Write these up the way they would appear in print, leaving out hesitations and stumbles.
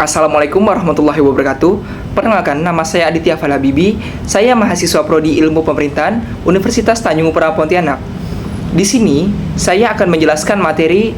Assalamualaikum warahmatullahi wabarakatuh. Perkenalkan, nama saya Aditya Falabibi. Saya mahasiswa Prodi Ilmu Pemerintahan Universitas Tanjung Pura Pontianak. Di sini, saya akan menjelaskan materi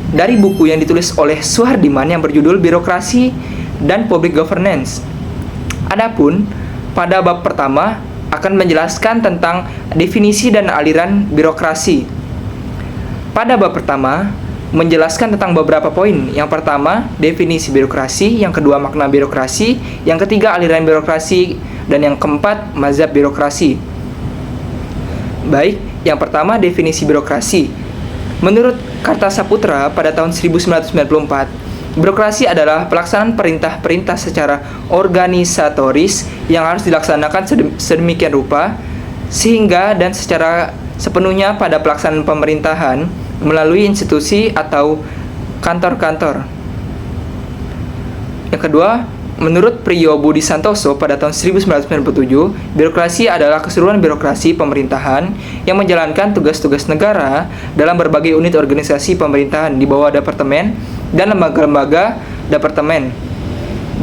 dari buku yang ditulis oleh Suhardiman yang berjudul Birokrasi dan Public Governance. Adapun, pada bab pertama akan menjelaskan tentang definisi dan aliran birokrasi. Pada bab pertama, menjelaskan tentang beberapa poin. Yang pertama, definisi birokrasi, yang kedua, makna birokrasi, yang ketiga, aliran birokrasi, dan yang keempat, mazhab birokrasi. Baik, yang pertama, definisi birokrasi. Menurut Kartasaputra pada tahun 1994, birokrasi adalah pelaksanaan perintah-perintah secara organisatoris yang harus dilaksanakan sedemikian rupa sehingga dan secara sepenuhnya pada pelaksanaan pemerintahan melalui institusi atau kantor-kantor. Yang kedua, menurut Priyo Budi Santoso pada tahun 1997, birokrasi adalah keseluruhan birokrasi pemerintahan yang menjalankan tugas-tugas negara dalam berbagai unit organisasi pemerintahan di bawah departemen dan lembaga-lembaga departemen,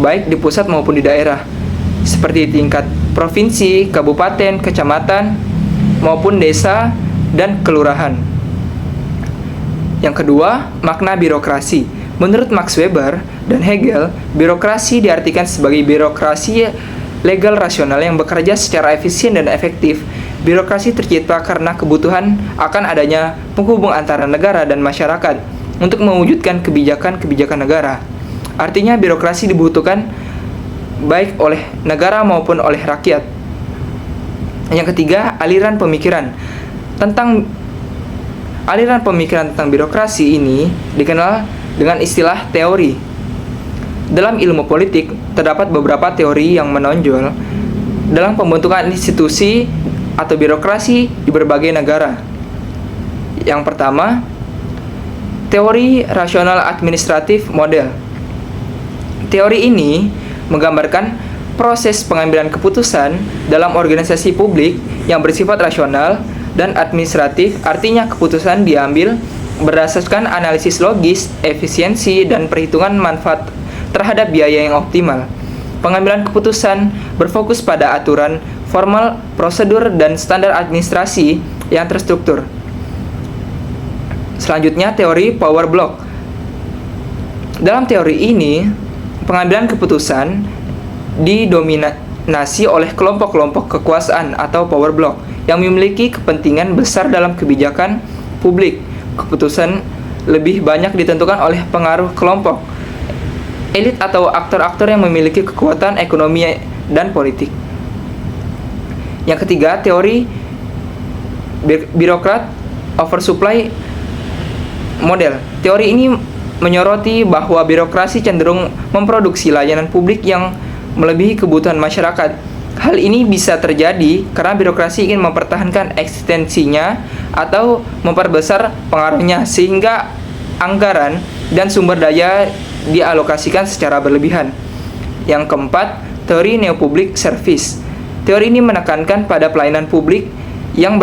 baik di pusat maupun di daerah, seperti tingkat provinsi, kabupaten, kecamatan, maupun desa dan kelurahan. Yang kedua, makna birokrasi. Menurut Max Weber dan Hegel, birokrasi diartikan sebagai birokrasi legal rasional yang bekerja secara efisien dan efektif. Birokrasi tercipta karena kebutuhan akan adanya penghubung antara negara dan masyarakat untuk mewujudkan kebijakan-kebijakan negara. Artinya birokrasi dibutuhkan baik oleh negara maupun oleh rakyat. Yang ketiga, aliran pemikiran. Aliran pemikiran tentang birokrasi ini dikenal dengan istilah teori. Dalam ilmu politik, terdapat beberapa teori yang menonjol dalam pembentukan institusi atau birokrasi di berbagai negara. Yang pertama, teori rasional administratif model. Teori ini menggambarkan proses pengambilan keputusan dalam organisasi publik yang bersifat rasional dan administratif, artinya keputusan diambil berdasarkan analisis logis, efisiensi, dan perhitungan manfaat terhadap biaya yang optimal. Pengambilan keputusan berfokus pada aturan, formal, prosedur, dan standar administrasi yang terstruktur. Selanjutnya, teori power block. Dalam teori ini, pengambilan keputusan didominasi oleh kelompok-kelompok kekuasaan atau power block yang memiliki kepentingan besar dalam kebijakan publik. Keputusan lebih banyak ditentukan oleh pengaruh kelompok elit atau aktor-aktor yang memiliki kekuatan ekonomi dan politik. Yang ketiga, teori birokrat oversupply model. Teori ini menyoroti bahwa birokrasi cenderung memproduksi layanan publik yang melebihi kebutuhan masyarakat. Hal ini bisa terjadi karena birokrasi ingin mempertahankan eksistensinya atau memperbesar pengaruhnya sehingga anggaran dan sumber daya dialokasikan secara berlebihan. Yang keempat, teori neo-public service. Teori ini menekankan pada pelayanan publik yang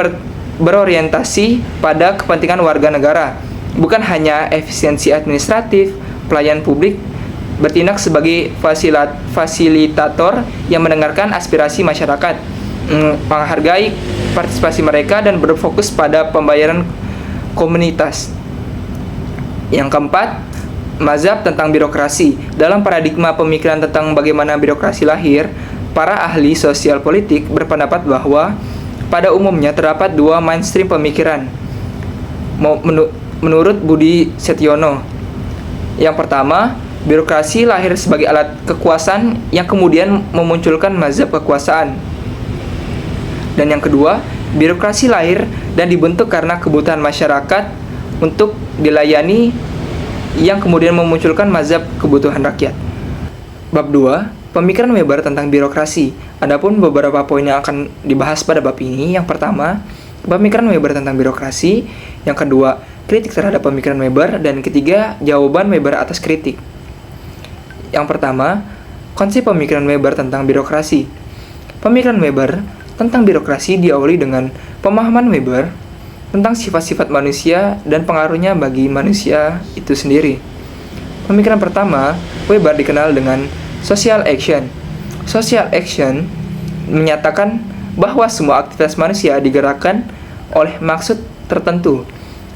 berorientasi pada kepentingan warga negara, bukan hanya efisiensi administratif. Pelayanan publik bertindak sebagai fasilitator yang mendengarkan aspirasi masyarakat, menghargai partisipasi mereka, dan berfokus pada pembayaran komunitas. Yang keempat, mazhab tentang birokrasi. Dalam paradigma pemikiran tentang bagaimana birokrasi lahir, para ahli sosial politik berpendapat bahwa pada umumnya terdapat dua mainstream pemikiran menurut Budi Setiono. Yang pertama, birokrasi lahir sebagai alat kekuasaan yang kemudian memunculkan mazhab kekuasaan. Dan yang kedua, birokrasi lahir dan dibentuk karena kebutuhan masyarakat untuk dilayani yang kemudian memunculkan mazhab kebutuhan rakyat. Bab 2, pemikiran Weber tentang birokrasi. Adapun beberapa poin yang akan dibahas pada bab ini. Yang pertama, pemikiran Weber tentang birokrasi. Yang kedua, kritik terhadap pemikiran Weber. Dan ketiga, jawaban Weber atas kritik. Yang pertama, konsep pemikiran Weber tentang birokrasi. Pemikiran Weber tentang birokrasi diawali dengan pemahaman Weber tentang sifat-sifat manusia dan pengaruhnya bagi manusia itu sendiri. Pemikiran pertama, Weber dikenal dengan social action. Social action menyatakan bahwa semua aktivitas manusia digerakkan oleh maksud tertentu.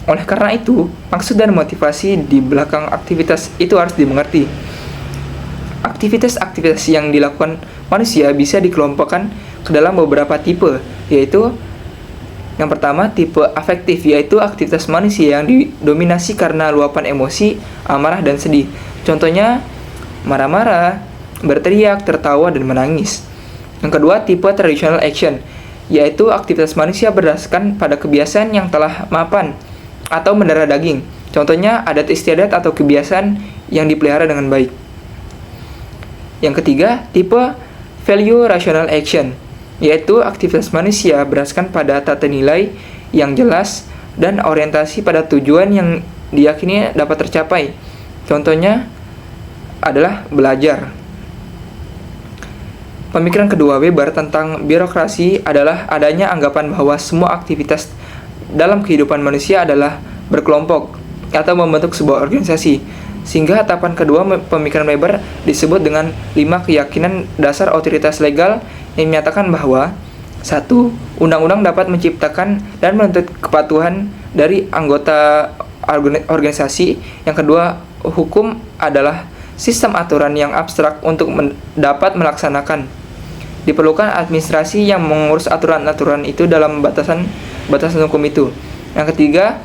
Oleh karena itu, maksud dan motivasi di belakang aktivitas itu harus dimengerti. Aktivitas-aktivitas yang dilakukan manusia bisa dikelompokkan ke dalam beberapa tipe, yaitu yang pertama, tipe afektif, yaitu aktivitas manusia yang didominasi karena luapan emosi, amarah, dan sedih. Contohnya, marah-marah, berteriak, tertawa, dan menangis. Yang kedua, tipe traditional action, yaitu aktivitas manusia berdasarkan pada kebiasaan yang telah mapan atau mendarah daging. Contohnya, adat istiadat atau kebiasaan yang dipelihara dengan baik. Yang ketiga, tipe value rational action, yaitu aktivitas manusia berdasarkan pada tata nilai yang jelas dan orientasi pada tujuan yang diyakini dapat tercapai. Contohnya adalah belajar. Pemikiran kedua Weber tentang birokrasi adalah adanya anggapan bahwa semua aktivitas dalam kehidupan manusia adalah berkelompok atau membentuk sebuah organisasi. Sehingga tahapan kedua pemikiran Weber disebut dengan 5 keyakinan dasar otoritas legal yang menyatakan bahwa 1. Undang-undang dapat menciptakan dan menuntut kepatuhan dari anggota organisasi. Yang kedua, hukum adalah sistem aturan yang abstrak untuk dapat melaksanakan. Diperlukan administrasi yang mengurus aturan-aturan itu dalam batasan hukum itu. Yang ketiga,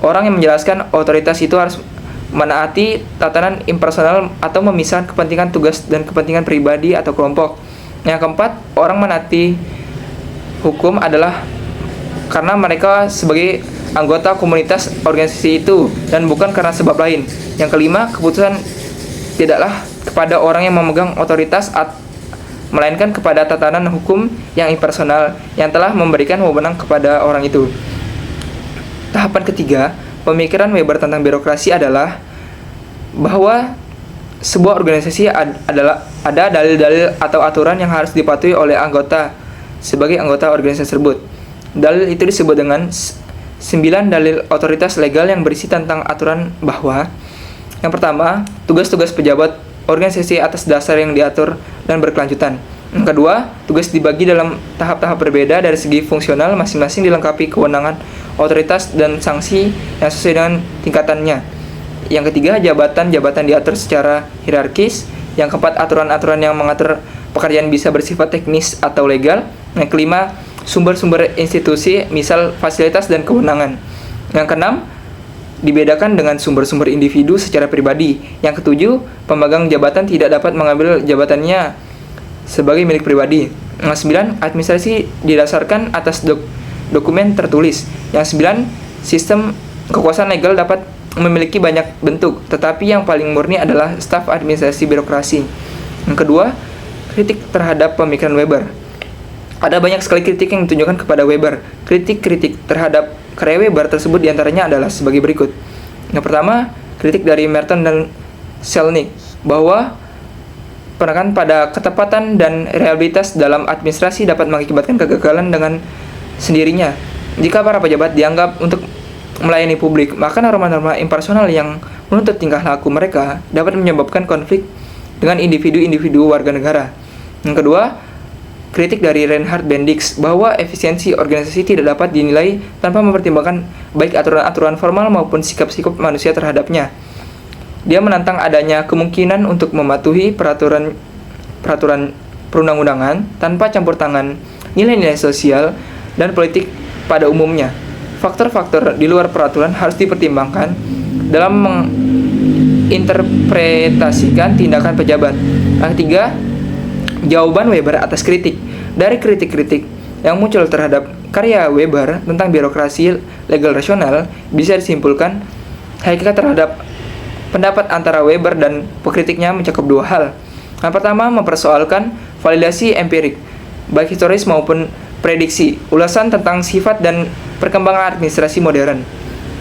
orang yang menjelaskan otoritas itu harus menaati tatanan impersonal atau memisahkan kepentingan tugas dan kepentingan pribadi atau kelompok. Yang keempat, orang menaati hukum adalah karena mereka sebagai anggota komunitas organisasi itu dan bukan karena sebab lain. Yang kelima, keputusan tidaklah kepada orang yang memegang otoritas melainkan kepada tatanan hukum yang impersonal yang telah memberikan wewenang kepada orang itu. Tahapan ketiga, pemikiran Weber tentang birokrasi adalah bahwa sebuah organisasi ada dalil-dalil atau aturan yang harus dipatuhi oleh anggota sebagai anggota organisasi tersebut. Dalil itu disebut dengan 9 dalil otoritas legal yang berisi tentang aturan bahwa yang pertama, tugas-tugas pejabat organisasi atas dasar yang diatur dan berkelanjutan. Yang kedua, tugas dibagi dalam tahap-tahap berbeda dari segi fungsional, masing-masing dilengkapi kewenangan, otoritas, dan sanksi yang sesuai dengan tingkatannya. Yang ketiga, jabatan-jabatan diatur secara hierarkis. Yang keempat, aturan-aturan yang mengatur pekerjaan bisa bersifat teknis atau legal. Yang kelima, sumber-sumber institusi, misal fasilitas dan kewenangan. Yang keenam, dibedakan dengan sumber-sumber individu secara pribadi. Yang ketujuh, pemegang jabatan tidak dapat mengambil jabatannya sebagai milik pribadi. Yang 9, administrasi didasarkan atas dokumen tertulis. Yang 9, sistem kekuasaan legal dapat memiliki banyak bentuk, tetapi yang paling murni adalah staf administrasi birokrasi. Yang kedua, kritik terhadap pemikiran Weber. Ada banyak sekali kritik yang ditunjukkan kepada Weber. Kritik-kritik terhadap karya Weber tersebut diantaranya adalah sebagai berikut. Yang pertama, kritik dari Merton dan Selnick bahwa penekanan pada ketepatan dan reliabilitas dalam administrasi dapat mengakibatkan kegagalan dengan sendirinya. Jika para pejabat dianggap untuk melayani publik, maka norma-norma impersonal yang menuntut tingkah laku mereka dapat menyebabkan konflik dengan individu-individu warga negara. Yang kedua, kritik dari Reinhard Bendix bahwa efisiensi organisasi tidak dapat dinilai tanpa mempertimbangkan baik aturan-aturan formal maupun sikap-sikap manusia terhadapnya. Dia menantang adanya kemungkinan untuk mematuhi peraturan perundang-undangan tanpa campur tangan nilai-nilai sosial dan politik pada umumnya. Faktor-faktor di luar peraturan harus dipertimbangkan dalam menginterpretasikan tindakan pejabat. Yang ketiga, jawaban Weber atas kritik. Dari kritik-kritik yang muncul terhadap karya Weber tentang birokrasi legal rasional, bisa disimpulkan hakikat terhadap pendapat antara Weber dan pengkritiknya mencakup 2 hal. Yang pertama, mempersoalkan validasi empirik, baik historis maupun prediksi, ulasan tentang sifat dan perkembangan administrasi modern.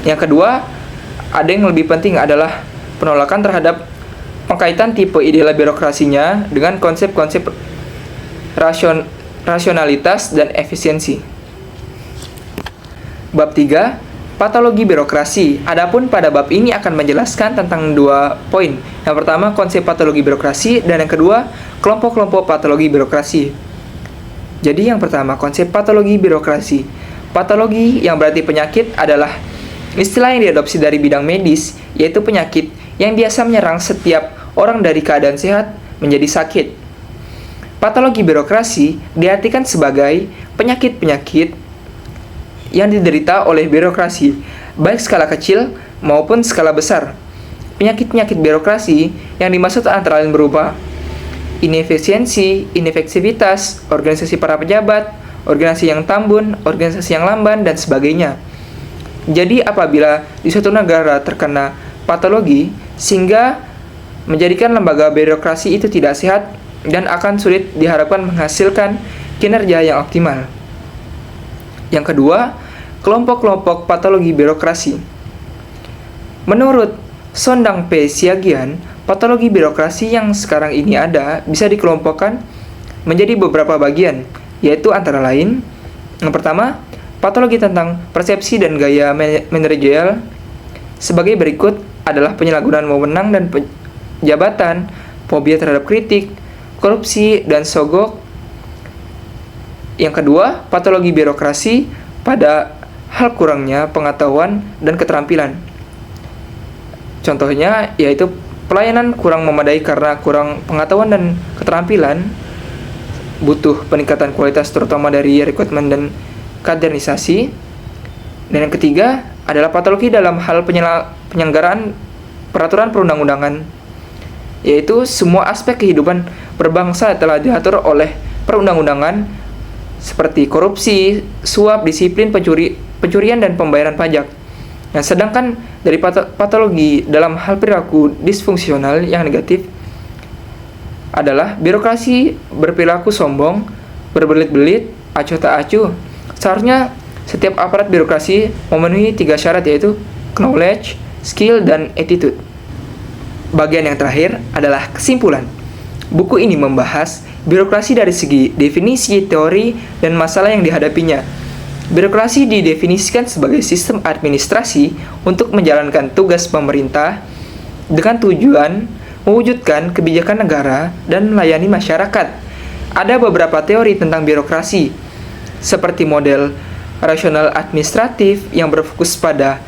Yang kedua, ada yang lebih penting adalah penolakan terhadap pengkaitan tipe ideal birokrasinya dengan konsep-konsep rasionalitas dan efisiensi. Bab 3, Patologi birokrasi. Adapun pada bab ini akan menjelaskan tentang 2 poin. Yang pertama, konsep patologi birokrasi, dan yang kedua, kelompok-kelompok patologi birokrasi. Jadi yang pertama, konsep patologi birokrasi. Patologi yang berarti penyakit adalah istilah yang diadopsi dari bidang medis, yaitu penyakit yang biasa menyerang setiap orang dari keadaan sehat menjadi sakit. Patologi birokrasi diartikan sebagai penyakit-penyakit yang diderita oleh birokrasi, baik skala kecil maupun skala besar. Penyakit-penyakit birokrasi yang dimaksud antara lain berupa inefisiensi, inefektivitas, organisasi para pejabat, organisasi yang tambun, organisasi yang lamban, dan sebagainya. Jadi apabila di suatu negara terkena patologi, sehingga menjadikan lembaga birokrasi itu tidak sehat dan akan sulit diharapkan menghasilkan kinerja yang optimal. Yang kedua, kelompok-kelompok patologi birokrasi. Menurut Sondang P. Siagian, patologi birokrasi yang sekarang ini ada bisa dikelompokkan menjadi beberapa bagian, yaitu antara lain, yang pertama, patologi tentang persepsi dan gaya manajerial. Sebagai berikut adalah penyalahgunaan wewenang dan jabatan, fobia terhadap kritik, korupsi, dan sogok. Yang kedua, patologi birokrasi pada hal kurangnya pengetahuan dan keterampilan. Contohnya yaitu pelayanan kurang memadai karena kurang pengetahuan dan keterampilan, butuh peningkatan kualitas terutama dari rekrutmen dan kaderisasi. Dan yang ketiga adalah patologi dalam hal penyelenggaraan peraturan perundang-undangan, yaitu semua aspek kehidupan berbangsa telah diatur oleh perundang-undangan seperti korupsi, suap, disiplin, pencurian, dan pembayaran pajak. Nah, sedangkan dari patologi dalam hal perilaku disfungsional yang negatif adalah birokrasi berperilaku sombong, berbelit-belit, acuh tak acuh. Seharusnya setiap aparat birokrasi memenuhi 3 syarat, yaitu knowledge, skill, dan attitude. Bagian yang terakhir adalah kesimpulan. Buku ini membahas birokrasi dari segi definisi, teori, dan masalah yang dihadapinya. Birokrasi didefinisikan sebagai sistem administrasi untuk menjalankan tugas pemerintah dengan tujuan mewujudkan kebijakan negara dan melayani masyarakat. Ada beberapa teori tentang birokrasi, seperti model rasional administratif yang berfokus pada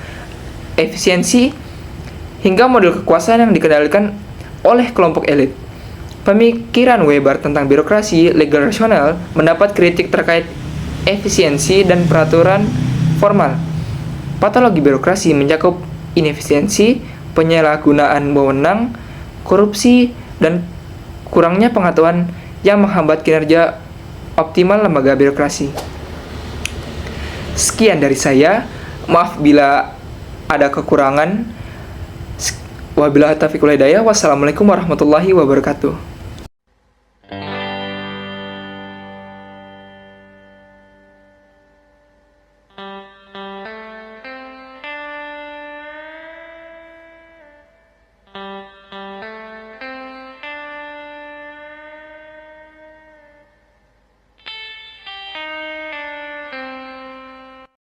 efisiensi, hingga model kekuasaan yang dikendalikan oleh kelompok elit. Pemikiran Weber tentang birokrasi legal rasional mendapat kritik terkait efisiensi dan peraturan formal. Patologi birokrasi mencakup inefisiensi, penyalahgunaan wewenang, korupsi, dan kurangnya pengetahuan yang menghambat kinerja optimal lembaga birokrasi. Sekian dari saya. Maaf bila ada kekurangan. Wabillahi taufiq wal hidayah. Wassalamualaikum warahmatullahi wabarakatuh.